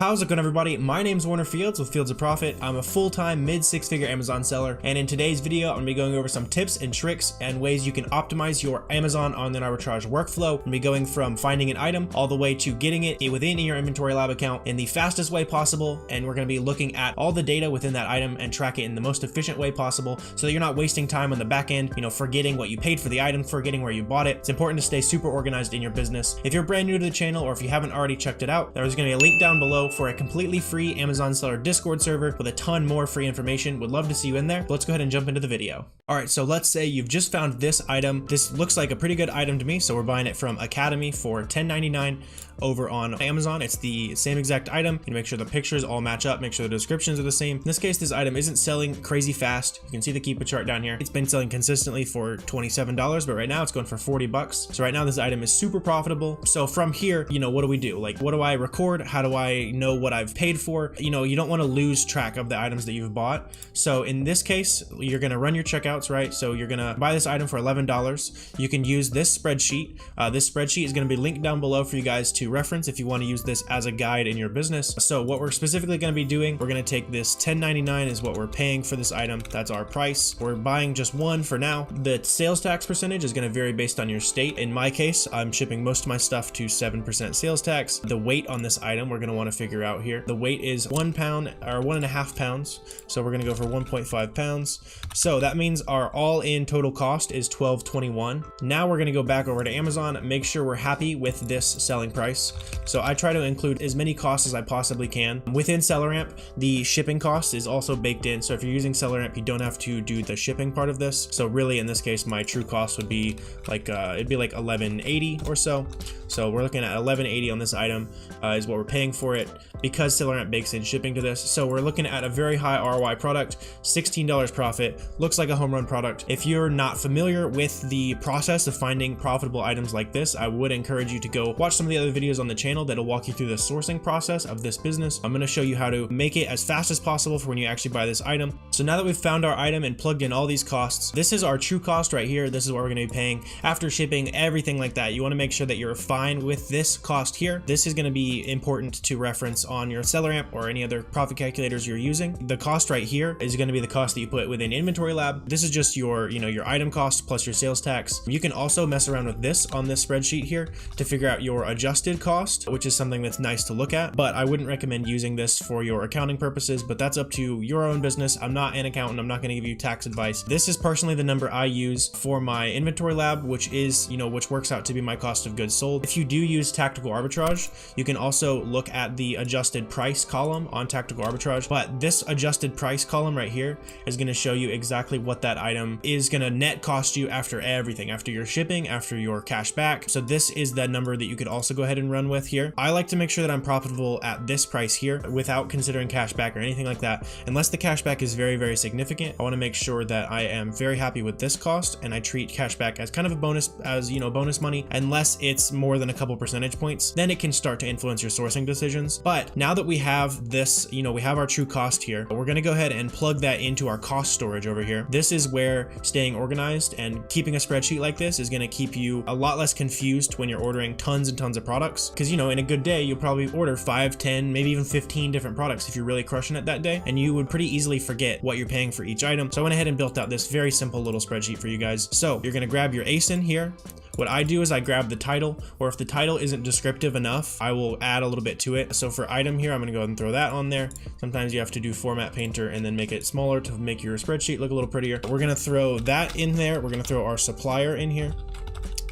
How's it going, everybody? My name's Warner Fields with Fields of Profit. I'm a full-time mid-six-figure Amazon seller, and in today's video, I'm going to be going over some tips and tricks and ways you can optimize your Amazon online arbitrage workflow. I'm going to be going from finding an item all the way to getting it within your inventory lab account in the fastest way possible, and we're going to be looking at all the data within that item and track it in the most efficient way possible so that you're not wasting time on the back end, forgetting what you paid for the item, forgetting where you bought it. It's important to stay super organized in your business. If you're brand new to the channel or if you haven't already checked it out, there's going to be a link down below for a completely free Amazon seller Discord server with a ton more free information. Would love to see you in there. Let's go ahead and jump into the video. All right, so let's say you've just found this item. This looks like a pretty good item to me, so we're buying it from Academy for $10.99 over on Amazon. It's the same exact item. You make sure the pictures all match up, make sure the descriptions are the same. In this case, this item isn't selling crazy fast. You can see the keeper chart down here. It's been selling consistently for $27, but right now it's going for 40 bucks. So right now this item is super profitable. So from here, what do we do? Like, what do I record? How do I know what I've paid for? You don't want to lose track of the items that you've bought. So in this case, you're going to run your checkouts, right? So you're going to buy this item for $11. You can use this spreadsheet. This spreadsheet is going to be linked down below for you guys to reference if you want to use this as a guide in your business. So what we're specifically going to be doing, we're going to take this $10.99 is what we're paying for this item. That's our price. We're buying just one for now. The sales tax percentage is going to vary based on your state. In my case, I'm shipping most of my stuff to 7% sales tax. The weight on this item, we're going to want to figure out here. The weight is 1 pound or 1.5 pounds. So we're going to go for 1.5 pounds. So that means our all-in total cost is $12.21. Now we're going to go back over to Amazon, make sure we're happy with this selling price. So I try to include as many costs as I possibly can. Within SellerAmp, the shipping cost is also baked in. So if you're using SellerAmp, you don't have to do the shipping part of this. So really in this case, my true cost would be like, it'd be like $11.80 or so. So we're looking at $11.80 on this item is what we're paying for it because SellerAmp bakes in shipping to this. So we're looking at a very high ROI product, $16 profit, looks like a home run product. If you're not familiar with the process of finding profitable items like this, I would encourage you to go watch some of the other videos on the channel that'll walk you through the sourcing process of this business. I'm going to show you how to make it as fast as possible for when you actually buy this item. So now that we've found our item and plugged in all these costs, this is our true cost right here. This is what we're going to be paying after shipping, everything like that. You want to make sure that you're fine with this cost here. This is going to be important to reference on your SellerAmp or any other profit calculators you're using. The cost right here is going to be the cost that you put within Inventory Lab. This is just your, your item cost plus your sales tax. You can also mess around with this on this spreadsheet here to figure out your adjusted cost, which is something that's nice to look at, but I wouldn't recommend using this for your accounting purposes, but that's up to your own business. I'm not an accountant. I'm not going to give you tax advice. This is personally the number I use for my Inventory Lab, which is, which works out to be my cost of goods sold. If you do use tactical arbitrage, you can also look at the adjusted price column on tactical arbitrage, but this adjusted price column right here is going to show you exactly what that item is going to net cost you after everything, after your shipping, after your cash back. So this is the number that you could also go ahead and run with here. I like to make sure that I'm profitable at this price here without considering cash back or anything like that. Unless the cash back is very, very significant, I want to make sure that I am very happy with this cost and I treat cash back as kind of a bonus, as bonus money, unless it's more than a couple percentage points. Then it can start to influence your sourcing decisions. But now that we have this, we have our true cost here, we're going to go ahead and plug that into our cost storage over here. This is where staying organized and keeping a spreadsheet like this is going to keep you a lot less confused when you're ordering tons and tons of products. Because, in a good day, you'll probably order 5, 10, maybe even 15 different products if you're really crushing it that day, and you would pretty easily forget what you're paying for each item. So I went ahead and built out this very simple little spreadsheet for you guys. So you're going to grab your ASIN here. What I do is I grab the title, or if the title isn't descriptive enough, I will add a little bit to it. So for item here, I'm gonna go ahead and throw that on there. Sometimes you have to do format painter and then make it smaller to make your spreadsheet look a little prettier. We're gonna throw that in there. We're gonna throw our supplier in here.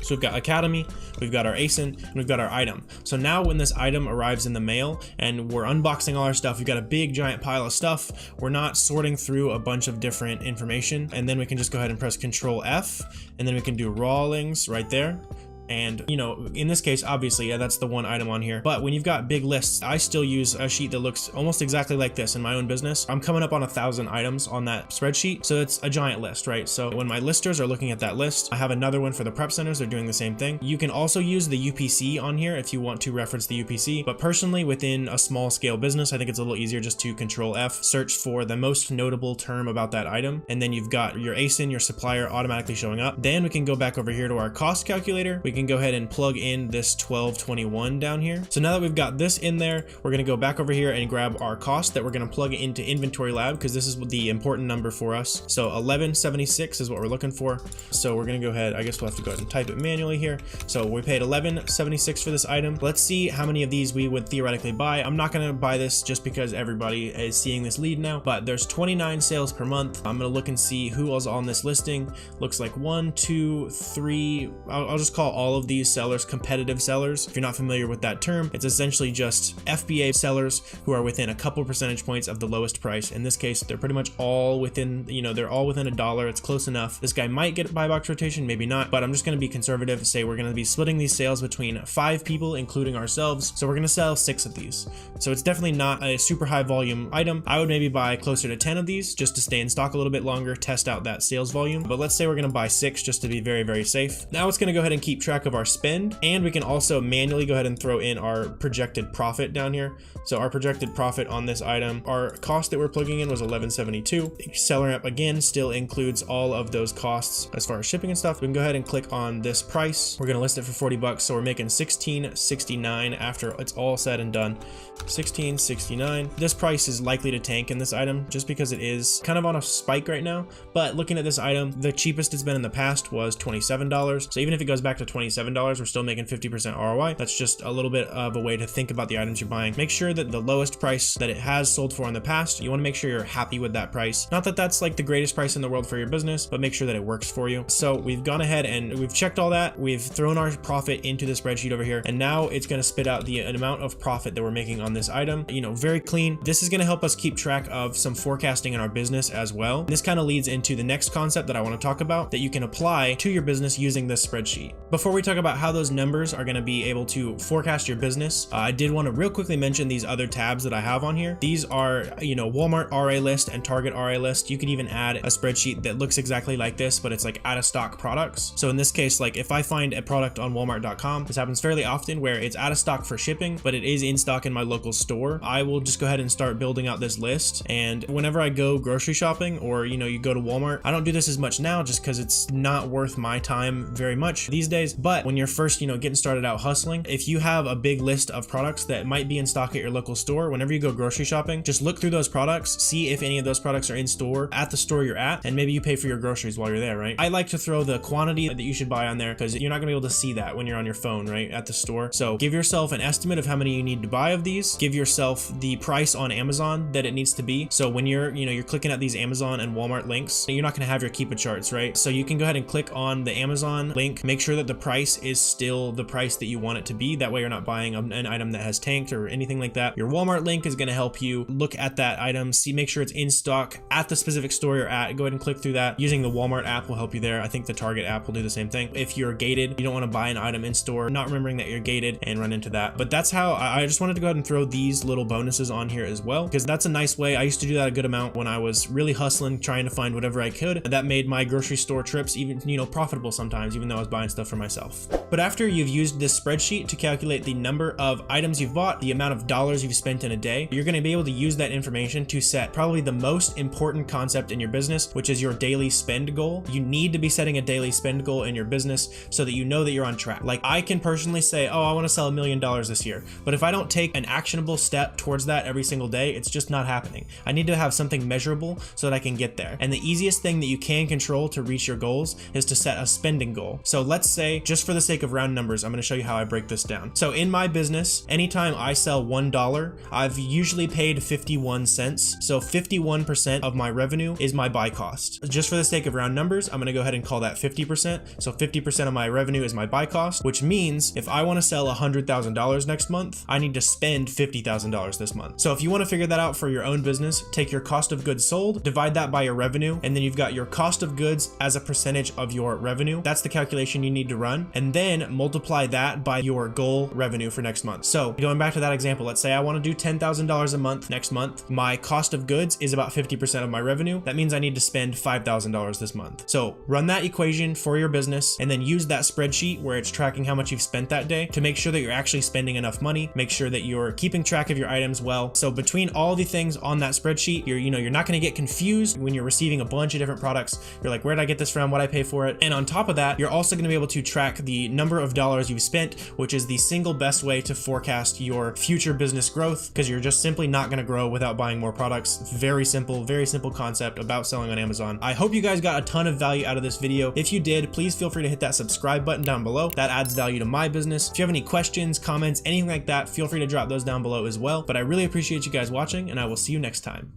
So we've got Academy, we've got our ASIN, and we've got our item. So now when this item arrives in the mail and we're unboxing all our stuff, we've got a big giant pile of stuff. We're not sorting through a bunch of different information. And then we can just go ahead and press Control F, and then we can do raw links right there. And in this case, obviously, yeah, that's the one item on here. But when you've got big lists, I still use a sheet that looks almost exactly like this in my own business. I'm coming up on 1,000 items on that spreadsheet. So it's a giant list, right? So when my listers are looking at that list, I have another one for the prep centers. They're doing the same thing. You can also use the UPC on here if you want to reference the UPC. But personally, within a small scale business, I think it's a little easier just to Control F, search for the most notable term about that item. And then you've got your ASIN, your supplier automatically showing up. Then we can go back over here to our cost calculator. We can go ahead and plug in this 1221 down here. So now that we've got this in there, we're going to go back over here and grab our cost that we're going to plug it into Inventory Lab, because this is the important number for us. So 1176 is what we're looking for. So we're going to go ahead, I guess we'll have to go ahead and type it manually here. So we paid 1176 for this item. Let's see how many of these we would theoretically buy. I'm not going to buy this just because everybody is seeing this lead now, but there's 29 sales per month. I'm going to look and see who else on this listing. Looks like 1, 2, 3. I'll just call all of these sellers competitive sellers. If you're not familiar with that term, it's essentially just FBA sellers who are within a couple percentage points of the lowest price. In this case, they're pretty much all within, they're all within $1. It's close enough. This guy might get buy box rotation, maybe not, but I'm just going to be conservative and say we're going to be splitting these sales between 5 people, including ourselves. So we're going to sell 6 of these. So it's definitely not a super high volume item. I would maybe buy closer to 10 of these just to stay in stock a little bit longer, test out that sales volume. But let's say we're going to buy 6 just to be very, very safe. Now it's going to go ahead and keep track of our spend, and we can also manually go ahead and throw in our projected profit down here. So our projected profit on this item, our cost that we're plugging in was 1172. SellerAmp again still includes all of those costs as far as shipping and stuff. We can go ahead and click on this price. We're going to list it for 40 bucks. So we're making $16.69 after it's all said and done. $16.69. This price is likely to tank in this item just because it is kind of on a spike right now. But looking at this item, the cheapest it's been in the past was $27. So even if it goes back to $27, we're still making 50% ROI. That's just a little bit of a way to think about the items you're buying. Make sure that the lowest price that it has sold for in the past, you want to make sure you're happy with that price. Not that that's like the greatest price in the world for your business, but make sure that it works for you. So we've gone ahead and we've checked all that. We've thrown our profit into the spreadsheet over here, and now it's going to spit out the amount of profit that we're making on this item. Very clean. This is going to help us keep track of some forecasting in our business as well. This kind of leads into the next concept that I want to talk about that you can apply to your business using this spreadsheet. Before we talk about how those numbers are going to be able to forecast your business, I did want to real quickly mention these other tabs that I have on here. These are, Walmart RA list and Target RA list. You could even add a spreadsheet that looks exactly like this, but it's like out of stock products. So in this case, like if I find a product on Walmart.com, this happens fairly often where it's out of stock for shipping, but it is in stock in my local store. I will just go ahead and start building out this list. And whenever I go grocery shopping, or you go to Walmart, I don't do this as much now just because it's not worth my time very much these days. But when you're first, getting started out hustling, if you have a big list of products that might be in stock at your local store, whenever you go grocery shopping, just look through those products, see if any of those products are in store at the store you're at, and maybe you pay for your groceries while you're there, right? I like to throw the quantity that you should buy on there because you're not gonna be able to see that when you're on your phone, right, at the store. So give yourself an estimate of how many you need to buy of these. Give yourself the price on Amazon that it needs to be. So when you're clicking at these Amazon and Walmart links, you're not gonna have your Keepa charts, right? So you can go ahead and click on the Amazon link, make sure that the price is still the price that you want it to be. That way you're not buying an item that has tanked or anything like that. Your Walmart link is gonna help you look at that item, make sure it's in stock at the specific store you're at. Go ahead and click through that. Using the Walmart app will help you there. I think the Target app will do the same thing. If you're gated, you don't want to buy an item in store, not remembering that you're gated and run into that. But that's how I just wanted to go ahead and throw these little bonuses on here as well, because that's a nice way. I used to do that a good amount when I was really hustling, trying to find whatever I could. That made my grocery store trips even, profitable sometimes, even though I was buying stuff for myself. But after you've used this spreadsheet to calculate the number of items you've bought, the amount of dollars you've spent in a day, you're going to be able to use that information to set probably the most important concept in your business, which is your daily spend goal. You need to be setting a daily spend goal in your business so that you know that you're on track. Like I can personally say, oh, I want to sell $1 million this year. But if I don't take an actionable step towards that every single day, it's just not happening. I need to have something measurable so that I can get there. And the easiest thing that you can control to reach your goals is to set a spending goal. So let's say, just for the sake of round numbers, I'm going to show you how I break this down. So in my business, anytime I sell $1, I've usually paid 51 cents. So 51% of my revenue is my buy cost. Just for the sake of round numbers, I'm going to go ahead and call that 50%. So 50% of my revenue is my buy cost, which means if I want to sell $100,000 next month, I need to spend $50,000 this month. So if you want to figure that out for your own business, take your cost of goods sold, divide that by your revenue, and then you've got your cost of goods as a percentage of your revenue. That's the calculation you need to run, and then multiply that by your goal revenue for next month. So going back to that example, let's say I want to do $10,000 a month next month. My cost of goods is about 50% of my revenue. That means I need to spend $5,000 this month. So run that equation for your business and then use that spreadsheet where it's tracking how much you've spent that day to make sure that you're actually spending enough money, make sure that you're keeping track of your items well. So between all the things on that spreadsheet, you're not going to get confused when you're receiving a bunch of different products. You're like, where did I get this from? What I pay for it? And on top of that, you're also going to be able to track track the number of dollars you've spent, which is the single best way to forecast your future business growth, because you're just simply not going to grow without buying more products. Very simple concept about selling on Amazon. I hope you guys got a ton of value out of this video. If you did, please feel free to hit that subscribe button down below. That adds value to my business. If you have any questions, comments, anything like that, feel free to drop those down below as well. But I really appreciate you guys watching, and I will see you next time.